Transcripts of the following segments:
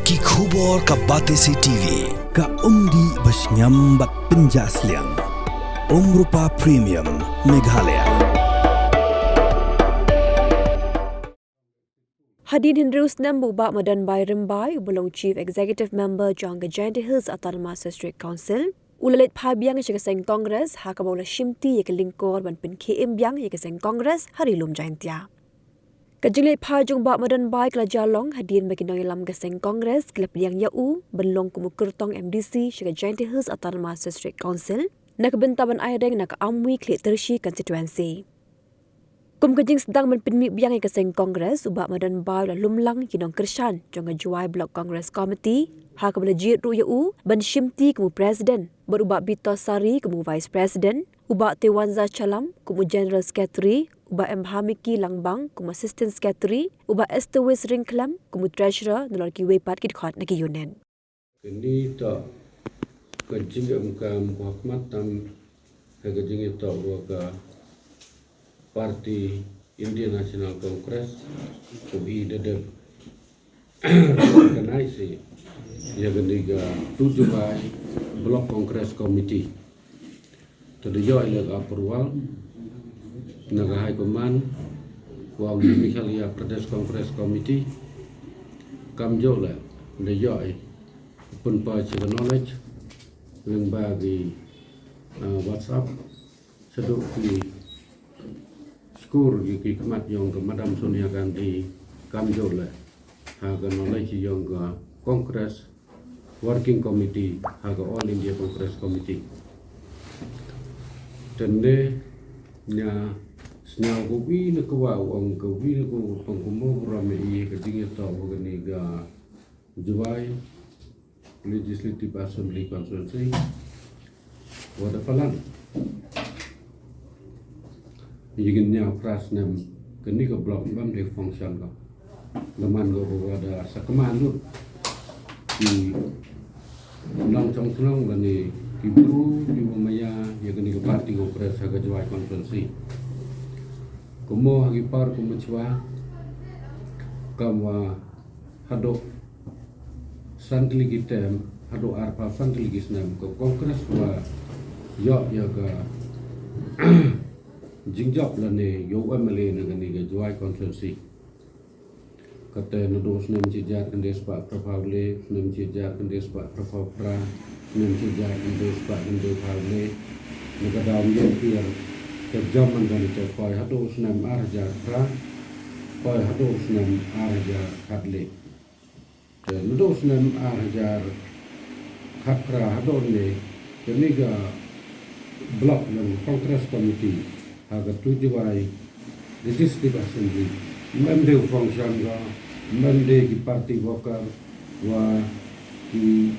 Ki khubor ka Batesi TV. Ka umdi bas nyambat penjaslian. Rupa Premium Meghalaya. Hadin Hindrus Nambu Bak Madan Bai Rimbai Ubulong Chief Executive Member Jangga Jainti Hills Autonomous District Council Ulalit Pabiang Yakaseng Congress Hakabola Shimti Yakalingkor Ban Pin KM Biang Yakaseng Congress Harilum Jaintia Kajilit Pajung Bak Madan Bai Kelajalong Hadin Baginong Ilam Gaseng Congress Kelap Yang Yau Benlong Kumukurtong MDC Syaka Jainti Hills Autonomous District Council Nakabentaban Aireng Nak Amwi Klik Tershi Constituency Kum kajing sedang menpinmi biang ikaseng Kongres ubak madan bai la lumlang kinong kershan jonga juai blok Kongres Committee ha kabla jit ru yau ban shimti kemu presiden berubak Bito Sari kemu vice president ubak Tewanza Chalam kemu general secretary ubak Hamiki Langbang kemu assistant secretary ubak Estewis Ringklam kemu treasurer nolor ki wepat ki khot naki yunen Kini tak kajing amkam kuhakmat tam kajing tak waka Parti Indian National Congress kubi dedep organize ya gendiga 7 bai Block Congress Committee terdejo ilag approval naga high command wa Meghalaya Pradesh Congress Committee kamjo la dejo pun pa knowledge yang bagi WhatsApp seduk di Skur di khidmat yang ke Madam Sonia Gandhi kamjol haga knowledge yang ke Congress Working Committee haga All India Congress Committee tende nya snya gobi ne kwa ong gobi ne ko pengkumo rame i ketingi tau gani ga Juwai Legislative Assembly Constituency wada palan Jignya pras nem kini ke blok bam de function ko leman go ada sakeman lu di nang chong thlong lani di bru di maya ya kini ke parti ko pres haga jawai konferensi kumo hagi par kumo chwa kamwa hado santli gitem hado arpa santli gisnam ko kongres wa yo ya ga Jingjap la ne yo MLA na gani ga juai constituency kate no dos nem chi jar kandes pa pravle nem chi jar kandes pa pravra nem chi jar kandes pa indo pravle ne ga daum ye pier ke zaman gani te koi hados nem arja pra koi hados nem arja khatle te no dos nem arja khatra hadon ne ni ga block ng Congress Committee haga 7 bai Legislative Assembly memde function ga memde ki parti voker wa ki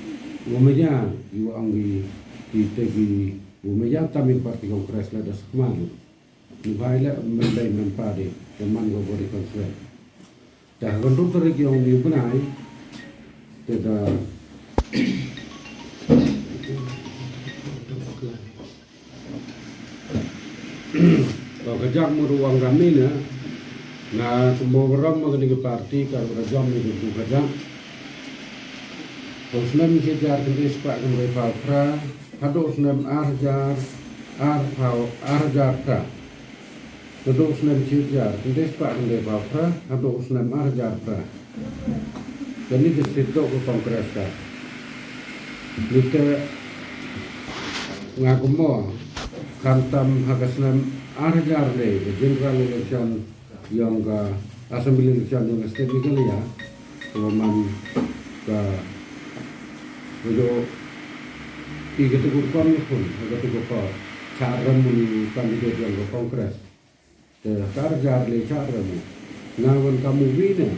umenya yu angi ki tegi umenya tamin parti Kongres la das kemalu ni baile memde mempade teman go body control dah gondor terik yang ni benai teda Kalau kejak meruang kami na semua orang mengenai parti kalau kejak itu kejak. Usnam kejar kendis pak kendai falpra, hado usnam arjar ta. Hado usnam kejar kendis pak kendai falpra, hado usnam arjar ta. Jadi disitu ke kongres ka. Kita ngakumo kantam hagasnam arjar le general election yang ka assembly election yang state Meghalaya man ka do tiga tu kon pun ada tu ko cara mun kandidat yang ke kongres te arjar le cara mu ngawan kamu wina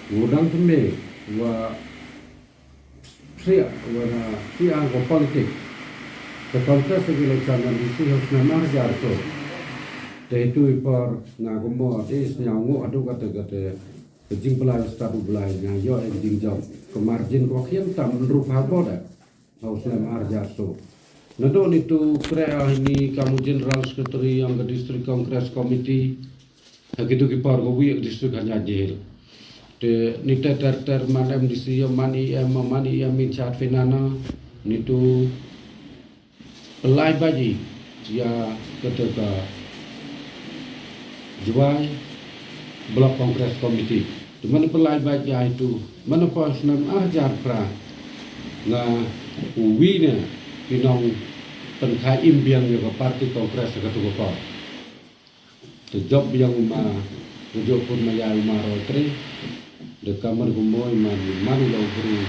udang tembe wa sia ko politik ke kongres election yang disi harus nama jar to te tu par ngagomo is nyango adu kata jing pelai statu belai nya yo jing job ke margin ko khiem tam rupa boda harus nama jar to nado itu krea ini kamu general secretary yang ke district congress committee begitu ki par ko wi district hanya jel te ni ter man MDC man IM in charge finana ni tu pelai baji ya ketika juai blok kongres komiti mana pelai baji itu mana pas nam ajar pra nga uwina pinong penkai imbiang yang parti kongres ketua kor te job yang job pun maya rotri de kamar gumoy man lo guru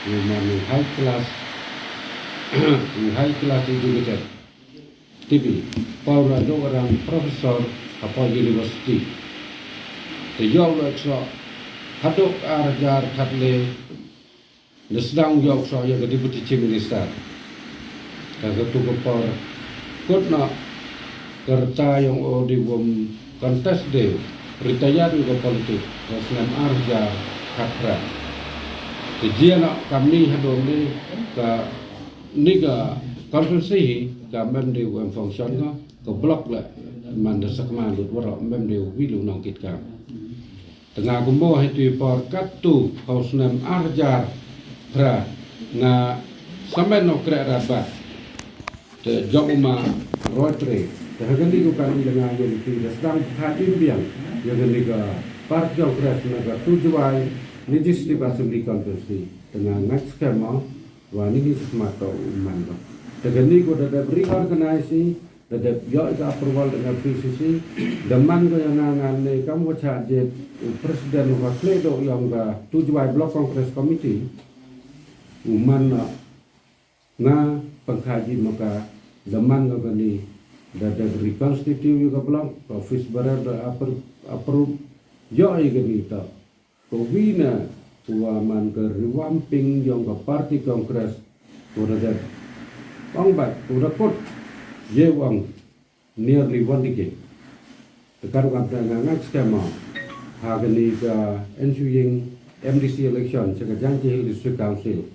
man high class educated TV Paula do orang profesor apa university te job lo so hadok arjar khatle de sedang job so ya deputy chief minister ka ketua kor kotna kerta yang di bom kontes de retayar juga politik Islam arja khatra kejian kami hadon ni ka niga konferensi ka memde wan function ka blok la man sakma lut wara memde wilu nong kit ka tengah gumbo itu por katu Islam arja pra na sampai no kra rabat te jomma rotre terhenti bukan dengan yang tidak sedang hadir biang yang ketiga parti kongres negara tujuan legislatif assembly konferensi dengan next skema wani semata uman terhenti ko ada reorganisasi ada yo ita approval dengan PCC deman ko yang ngane kamu charge presiden wakil do yang ga tujuan blok kongres komiti uman na pengkaji maka deman ko ni ada reconstitute juga pelang office barar da approve yo ai ganita ko wina tua man ke revamping yang ke parti kongres ora da pangbat ora kot ye wang nearly 1 decade tekar kan ngangak skema hagani ka ensuing MDC election sega janji hill district council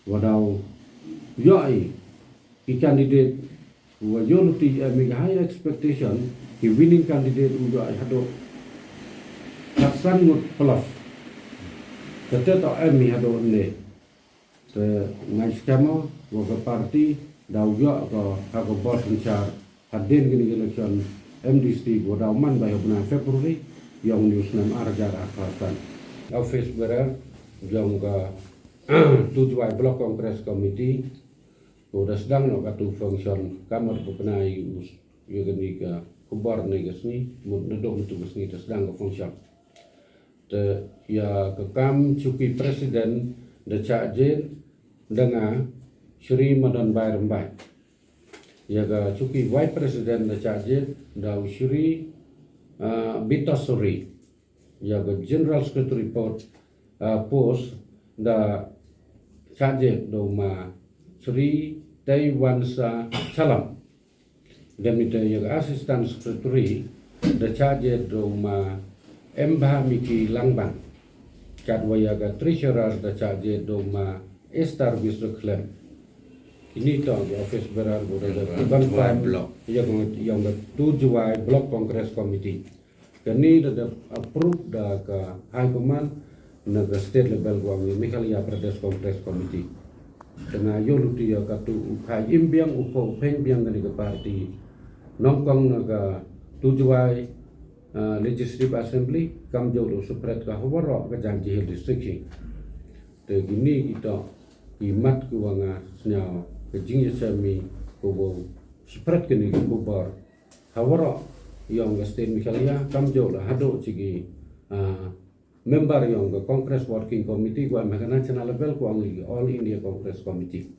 wadau yo ai candidate Wajoluti make high expectation the winning candidate udah hado kasan plus tetap emi hado ne te ngai skema wa parti dau yo ko hago bos inchar hadin gini election MDC go dau man by bulan Februari yang news nam arjar akan office berer yang ga tujuan blok kongres komiti udah sedang nak katu function kamar penai ya gani ka kubar ni gasni mudodong tu gasni sedang ka function te ya ke kam cuki presiden de chajen dengan Shri Madan Bai Rembai ya ka cuki vice president de chajen da Shri Bitasuri ya ka general secretary post da chajen do ma Sri Taiwansa Salam Demite yang asisten sekretari da charge doma Mbah Miki Langbang kadwaya ga treasurer da charge doma Estar Wisreklem ini to office berar da blok yang tujuai blok kongres komiti kini da approve da ka high command na state level wa Meghalaya Pradesh Kongres Komiti dengan yoluti ya katu kai imbiang upo pengbiang dari ke parti nongkong naga tujuai legislative assembly kam jauh supret ka hawara ke janji hill district te gini kita imat kuanga snya ke jingya sami kubo supret kini kubar hawara yang ke state Meghalaya kam jauh lah hado cigi member yang ke Congress Working Committee gua national level gua All India Congress Committee.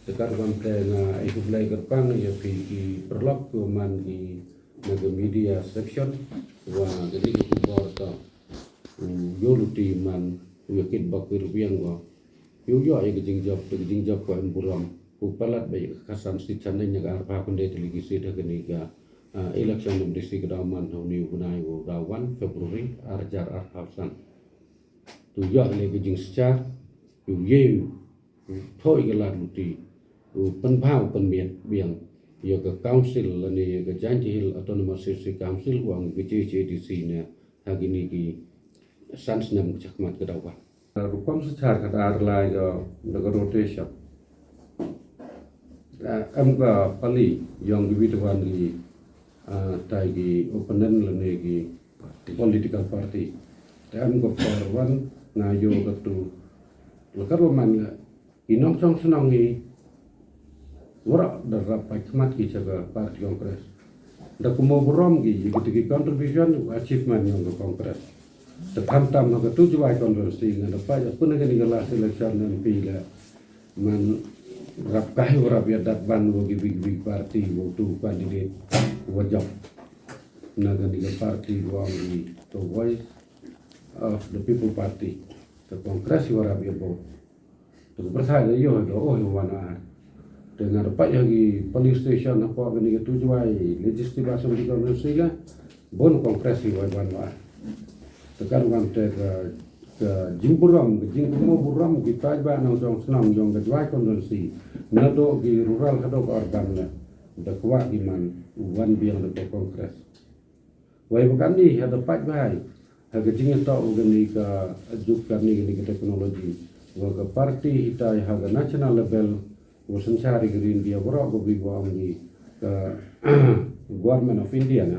Tekar gua na ikut lagi kerpang ya pi perlok gua man di media section gua jadi ikut borta yoluti man yakit bakir biang gua yo ya gejing job gua emburam ku palat bayi kasan si candanya ga arpa kunde televisi dah keniga election of district Daman tahun gunai dawan Februari arjar arhausan tu ya le gejing secar yu ye thoi gelar luti penpau penmiet biang ya ke council lani ke janji hill autonomous district council wang BCDC ne hagini ki sans nam chakmat ke dawan rupam secara kadar lai the rotation am ka pali yang dibitawan di tagi opponent lenegi political party am ka parwan na yo katu lekar man inong song senangi wara darap pakmat ki jaga parti kongres da kumo borom gi gitu contribution achievement yang kongres terhantam na ketujuh ay konversi nga dapat pun nga nigala selection ng pila man rap kayo rap yadat ban wo big party wo tu candidate wajab na ganiga party wo the voice of the people party the kongres wo rap yabo to bersaya yo do wana dengan dapat yagi police station apa ganiga tujuh ay legislative assembly konversi la bon kongres wo wana tekan kan ke jimburam ke jingkumo buram kita ba nang jong senang jong ke jwai konvensi nado ki rural kado organ la da kwa iman wan biang de kongres wai bukan ni ada pat bai ha ke jing to organi ka juk karni ni teknologi wa ke parti hitai ha ke national level wo sansari green dia bro go bi wa ni ka government of India na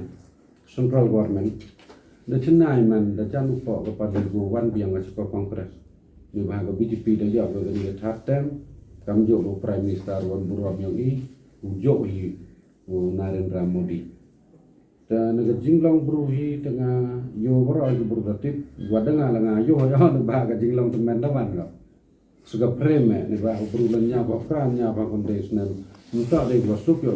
central government da chenai man da chan upo kepada wan biang ke kongres ni bahaga BJP da ya ga ni thatem kam jo lo prime minister wan buram yang i ujo hi Narendra Modi dan naga jinglong bruhi tengah yo bro ju burdatip wadanga langa yo ya na bahaga jinglong temen dawan ga suga preme ni ba brulan nya ba kran nya ba kondisional muta de wasuk yo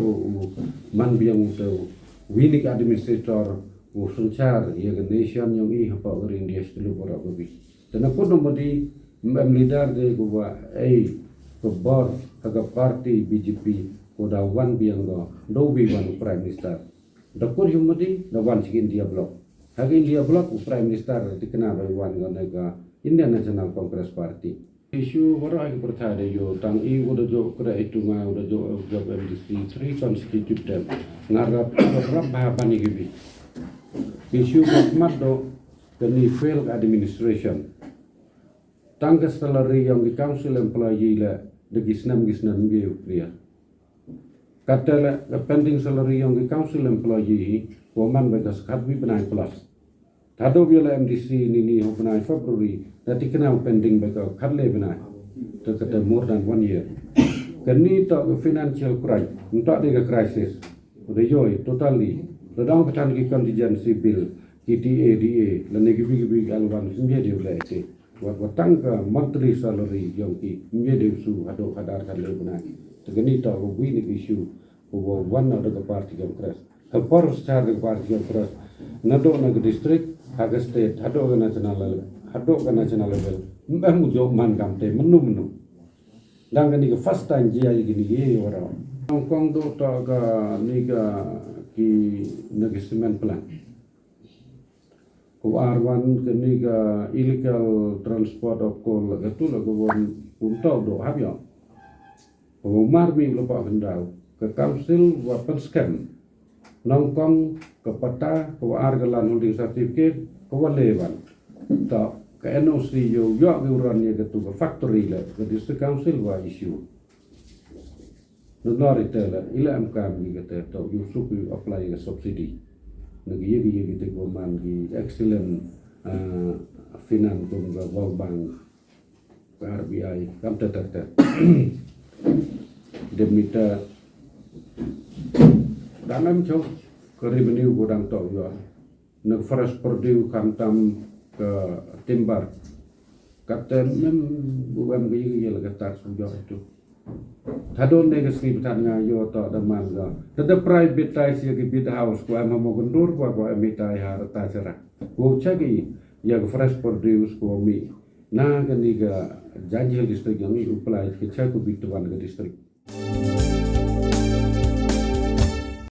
man biang uto winik administrator usuncar ia nation yang i hapa ori India dulu pora babi dan aku nomodi leader de gua kebar aga parti BJP koda wan biang do bi wan prime minister dakur humodi da wan sik India block hagi India block prime minister dikenal by wan ga Indian National Congress Party isu wara ai perthada yo tang i udah jo kra itu nga udah jo job MDC 3 consecutive term ngarap bahapani gibi isu khidmat do kini failed administration tangga salary yang di council employee la de gisnam biu clear katala pending salary yang di council employee woman bekas khadbi benai plus thado biala MDC ni ho benai February dati kena pending bekas khadle benai to kata more than 1 year kini to financial crisis untuk de crisis udah yoi totally Sedang petan ki contingency bill KTA DA la negi bigi alwan sembiya de la ete wat watang ka monthly salary yang ki sembiya de su hado kadar kan le buna tegani ta go wi ni issue go one of the party congress ha por star the party congress nado na district ha state hado ga national level mbah mu jo man kam te menu dang ni first time ji ai gini ye wara Hong Kong do ta ga ni ga ki negosimen plan ko arwan kini ga illegal transport of coal gatu la go unta do habya ko marmi lo pa kendau ke council wa pensken nongkong ke peta ko argalan holding certificate ko lewan ta ke NOC yo uran ye gatu ke factory la ke district council wa issue Nagari tela ila amkam gi kata to you should apply a subsidy nagi yegi te ko man gi excellent finan kum ga World Bank RBI kam tata demita dalam chok ke revenue godang to yo nag forest produce kam tam ke timber kata mem buam gi yel ga tax yo itu Thadon negasi betanya yo to the manga. The privatize ye bid house ko am mo gondor ko emitai har ta sera. Ko chagi ya fresh produce ko mi. Na ganiga janjel district yang i apply ke chaku bitwan ke district.